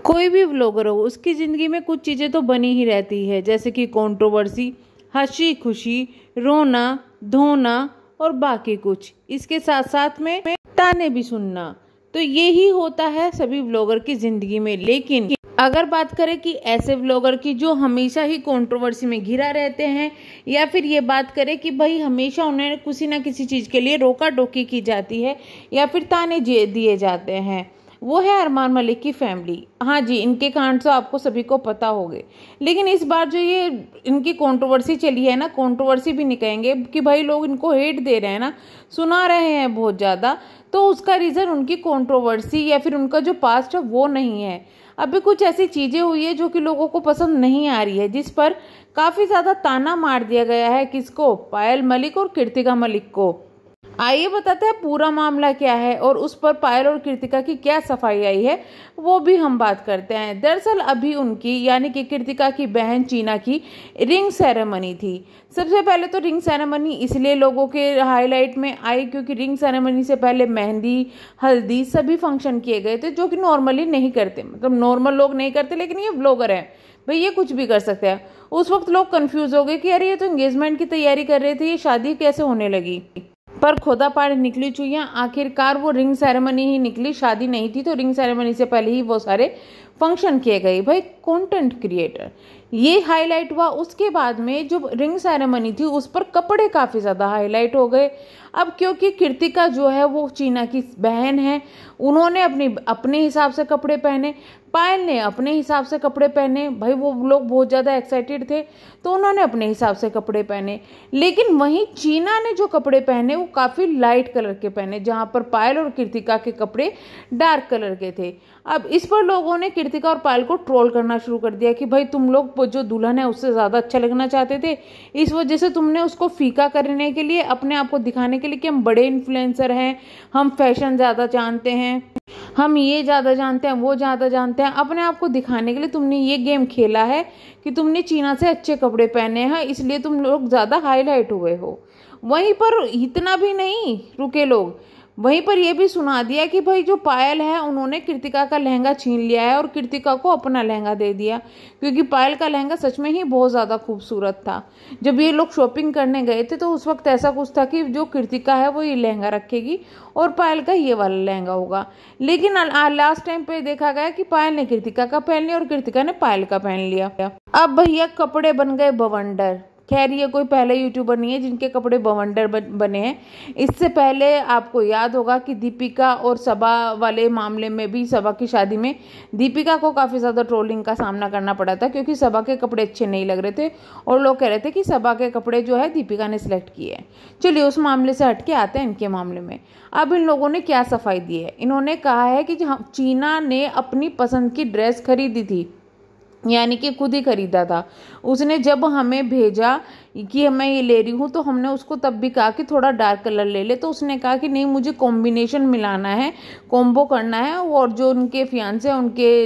कोई भी व्लॉगर हो उसकी ज़िंदगी में कुछ चीज़ें तो बनी ही रहती है, जैसे कि कंट्रोवर्सी, हंसी खुशी, रोना धोना और बाकी कुछ। इसके साथ साथ में ताने भी सुनना। तो ये ही होता है सभी व्लॉगर की ज़िंदगी में। लेकिन अगर बात करें कि ऐसे व्लॉगर की जो हमेशा ही कंट्रोवर्सी में घिरा रहते हैं, या फिर ये बात करें कि भाई हमेशा उन्हें किसी ना किसी चीज़ के लिए रोका टोकी की जाती है या फिर ताने दिए जाते हैं, वो है अरमान मलिक की फैमिली। हाँ जी, इनके कांड तो आपको सभी को पता होंगे। लेकिन इस बार जो ये इनकी कंट्रोवर्सी चली है ना, कंट्रोवर्सी भी नहीं कहेंगे कि भाई लोग इनको हेट दे रहे हैं ना, सुना रहे हैं बहुत ज़्यादा, तो उसका रीज़न उनकी कंट्रोवर्सी या फिर उनका जो पास्ट है वो नहीं है। अभी कुछ ऐसी चीज़ें हुई है जो कि लोगों को पसंद नहीं आ रही है, जिस पर काफ़ी ज़्यादा ताना मार दिया गया है। किसको? पायल मलिक और कृतिका मलिक को। आइए बताते हैं पूरा मामला क्या है और उस पर पायल और कृतिका की क्या सफाई आई है, वो भी हम बात करते हैं। दरअसल अभी उनकी यानी कि कृतिका की बहन चीना की रिंग सेरेमनी थी। सबसे पहले तो रिंग सेरेमनी इसलिए लोगों के हाईलाइट में आई क्योंकि रिंग सेरेमनी से पहले मेहंदी, हल्दी सभी फंक्शन किए गए थे, जो कि नॉर्मली नहीं करते। मतलब नॉर्मल लोग नहीं करते, लेकिन ये व्लॉगर है भाई, ये कुछ भी कर सकते हैं। उस वक्त लोग कंफ्यूज हो गए कि अरे ये तो एंगेजमेंट की तैयारी कर रहे थे, ये शादी कैसे होने लगी। पर खोदा पाड़ निकली चुईयां, आखिरकार वो रिंग सेरेमनी ही निकली, शादी नहीं थी। तो रिंग सेरेमनी से पहले ही वो सारे फंक्शन किए गए। भाई कंटेंट क्रिएटर, ये हाईलाइट हुआ। उसके बाद में जो रिंग सेरेमनी थी उस पर कपड़े काफ़ी ज़्यादा हाईलाइट हो गए। अब क्योंकि कृतिका जो है वो चीना की बहन है, उन्होंने अपने हिसाब से कपड़े पहने, पायल ने अपने हिसाब से कपड़े पहने। भाई वो लोग बहुत ज़्यादा एक्साइटेड थे तो उन्होंने अपने हिसाब से कपड़े पहने। लेकिन वहीं चीना ने जो कपड़े पहने वो काफ़ी लाइट कलर के पहने, जहाँ पर पायल और कृतिका के कपड़े डार्क कलर के थे। अब इस पर लोगों ने कृतिका और पायल को ट्रोल करना शुरू कर दिया कि भाई तुम लोग जो दुल्हन है उससे ज़्यादा अच्छा लगना चाहते थे, इस वजह से तुमने उसको फीका करने के लिए, अपने आप को दिखाने के लिए कि हम बड़े इन्फ्लुएंसर हैं, हम फैशन ज़्यादा जानते हैं, हम ये ज़्यादा जानते हैं, वो ज़्यादा जानते हैं, अपने आप को दिखाने के लिए तुमने ये गेम खेला है कि तुमने चीना से अच्छे कपड़े पहने हैं, इसलिए तुम लोग ज़्यादा हाईलाइट हुए हो। वहीं पर इतना भी नहीं रुके लोग, वहीं पर यह भी सुना दिया कि भाई जो पायल है उन्होंने कृतिका का लहंगा छीन लिया है और कृतिका को अपना लहंगा दे दिया, क्योंकि पायल का लहंगा सच में ही बहुत ज़्यादा खूबसूरत था। जब ये लोग शॉपिंग करने गए थे तो उस वक्त ऐसा कुछ था कि जो कृतिका है वो ये लहंगा रखेगी और पायल का ये वाला लहंगा होगा। लेकिन लास्ट टाइम पे देखा गया कि पायल ने कृतिका का पहन लिया और कृतिका ने पायल का पहन लिया। अब भैया कपड़े बन गए बवंडर। खैर ये कोई पहले यूट्यूबर नहीं है जिनके कपड़े बवंडर बने हैं। इससे पहले आपको याद होगा कि दीपिका और सबा वाले मामले में भी, सबा की शादी में दीपिका को काफ़ी ज़्यादा ट्रोलिंग का सामना करना पड़ा था, क्योंकि सबा के कपड़े अच्छे नहीं लग रहे थे और लोग कह रहे थे कि सबा के कपड़े जो है दीपिका ने सिलेक्ट किए हैं। चलिए उस मामले से हटके आते हैं इनके मामले में। अब इन लोगों ने क्या सफाई दी है, इन्होंने कहा है कि चीना ने अपनी पसंद की ड्रेस खरीदी थी, यानी कि खुद ही खरीदा था उसने। जब हमें भेजा कि मैं ये ले रही हूँ तो हमने उसको तब भी कहा कि थोड़ा डार्क कलर ले ले, तो उसने कहा कि नहीं मुझे कॉम्बिनेशन मिलाना है, कॉम्बो करना है। और जो उनके फियांसे उनके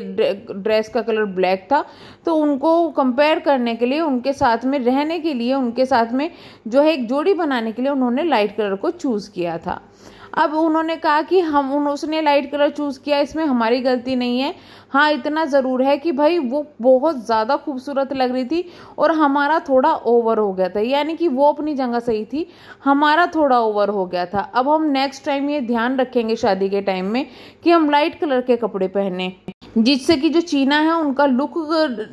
ड्रेस का कलर ब्लैक था, तो उनको कंपेयर करने के लिए, उनके साथ में रहने के लिए, उनके साथ में जो है एक जोड़ी बनाने के लिए उन्होंने लाइट कलर को चूज़ किया था। अब उन्होंने कहा कि उसने लाइट कलर चूज़ किया, इसमें हमारी गलती नहीं है। हाँ इतना ज़रूर है कि भाई वो बहुत ज़्यादा खूबसूरत लग रही थी और हमारा थोड़ा ओवर हो गया था, यानी कि वो अपनी जगह सही थी, हमारा थोड़ा ओवर हो गया था। अब हम नेक्स्ट टाइम ये ध्यान रखेंगे शादी के टाइम में कि हम लाइट कलर के कपड़े पहने, जिससे कि जो चीना है उनका लुक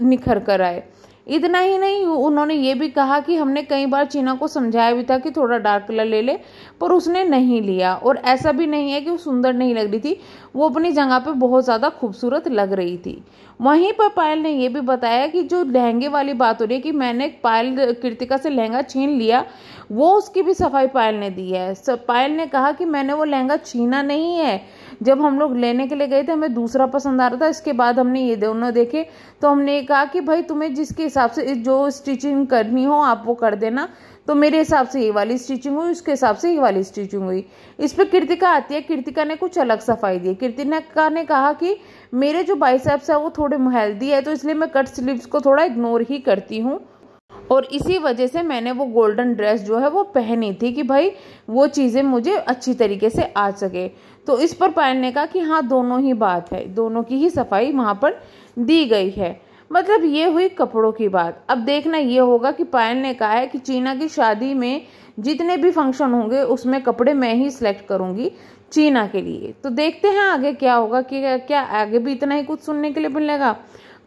निखर कर आए। इतना ही नहीं, उन्होंने ये भी कहा कि हमने कई बार चीना को समझाया भी था कि थोड़ा डार्क कलर ले ले, पर उसने नहीं लिया। और ऐसा भी नहीं है कि वो सुंदर नहीं लग रही थी, वो अपनी जगह पे बहुत ज़्यादा खूबसूरत लग रही थी। वहीं पर पायल ने ये भी बताया कि जो लहंगे वाली बात हो रही है कि मैंने कृतिका से लहंगा छीन लिया, वो उसकी भी सफाई पायल ने दी है। पायल ने कहा कि मैंने वो लहंगा छीना नहीं है, जब हम लोग लेने के लिए गए थे हमें दूसरा पसंद आ रहा था, इसके बाद हमने ये दोनों देखे तो हमने ये कहा कि भाई तुम्हें जिसके हिसाब से जो स्टिचिंग करनी हो आप वो कर देना। तो मेरे हिसाब से ये वाली स्टिचिंग हुई, उसके हिसाब से ये वाली स्टिचिंग हुई। इस पर कृतिका आती है, कृतिका ने कुछ अलग सफाई दी। कृतिका ने कहा कि मेरे जो बाइसेप्स है वो थोड़े हेल्दी है, तो इसलिए मैं कट स्लीव्स को थोड़ा इग्नोर ही करती हूँ और इसी वजह से मैंने वो गोल्डन ड्रेस जो है वो पहनी थी कि भाई वो चीज़ें मुझे अच्छी तरीके से आ सके। तो इस पर पायल ने कहा कि हाँ दोनों ही बात है, दोनों की ही सफाई वहाँ पर दी गई है। मतलब ये हुई कपड़ों की बात। अब देखना ये होगा कि पायल ने कहा है कि चीना की शादी में जितने भी फंक्शन होंगे उसमें कपड़े मैं ही सिलेक्ट करूंगी चीना के लिए। तो देखते हैं आगे क्या होगा, कि क्या आगे भी इतना ही कुछ सुनने के लिए मिलेगा।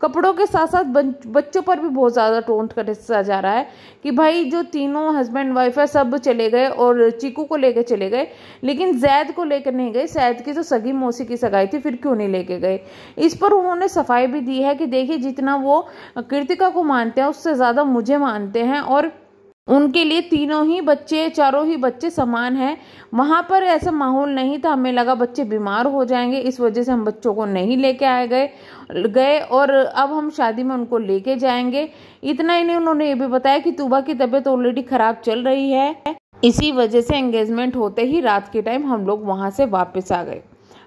कपड़ों के साथ साथ बच्चों पर भी बहुत ज़्यादा टोंट कसा जा रहा है कि भाई जो तीनों हस्बैंड वाइफ है सब चले गए और चीकू को लेकर चले गए, लेकिन जैद को लेकर नहीं गए। जैद की तो सगी मौसी की सगाई थी, फिर क्यों नहीं लेके गए। इस पर उन्होंने सफाई भी दी है कि देखिए जितना वो कृतिका को मानते हैं उससे ज़्यादा मुझे मानते हैं, और उनके लिए तीनों ही बच्चे, चारों ही बच्चे समान हैं। वहाँ पर ऐसा माहौल नहीं था, हमें लगा बच्चे बीमार हो जाएंगे, इस वजह से हम बच्चों को नहीं लेके आए गए और अब हम शादी में उनको लेके जाएंगे। इतना ही नहीं, उन्होंने ये भी बताया कि तूबा की तबीयत ऑलरेडी खराब चल रही है, इसी वजह से एंगेजमेंट होते ही रात के टाइम हम लोग वहाँ से वापस आ गए।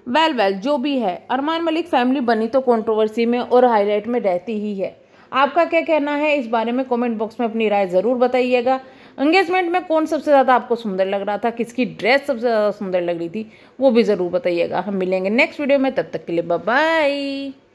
वेल जो भी है, अरमान मलिक फैमिली बनी तो कंट्रोवर्सी में और हाईलाइट में रहती ही है। आपका क्या कहना है इस बारे में कमेंट बॉक्स में अपनी राय ज़रूर बताइएगा। एंगेजमेंट में कौन सबसे ज़्यादा आपको सुंदर लग रहा था, किसकी ड्रेस सबसे ज़्यादा सुंदर लग रही थी, वो भी ज़रूर बताइएगा। हम मिलेंगे नेक्स्ट वीडियो में, तब तक के लिए बाय बाय।